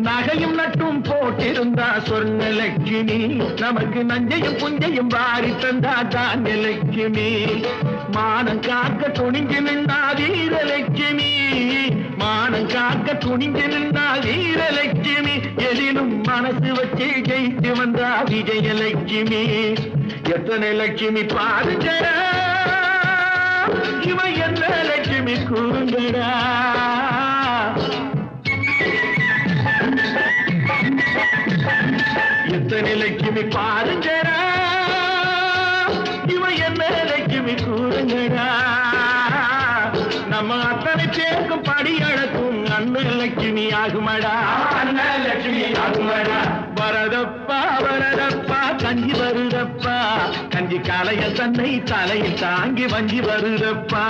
நகையும் நட்டும் போட்டிருந்தா சொர்ண லட்சுமி நமக்கு நஞ்சையும் புஞ்சையும் வாரி தந்தா தானிய லட்சுமி மானம் காக்க துணிஞ்சு நின்றா வீரலட்சுமி மானம் காக்க துணிஞ்சு நின்றா வீரலட்சுமி எதிலும் மனசு வச்சு ஜெயித்து வந்தா விஜயலட்சுமி எத்தனை லட்சுமி பாருங்கடா இவன் என்ன லட்சுமி கூறுங்கடா எத்தனை லட்சுமி பாருங்கடா இவன் என்ன லட்சுமி கூறுங்கடா நம்ம அத்தனை பேருக்கும் படி அழக்கும் அண்ணன் லட்சுமி ஆகுமடா அண்ணன் லட்சுமி ஆகுமடா வரதப்பா வரதப்பா கஞ்சி வருதப்பா கஞ்சி காலைய தன்னை தலையில் தாங்கி வஞ்சி வருதப்பா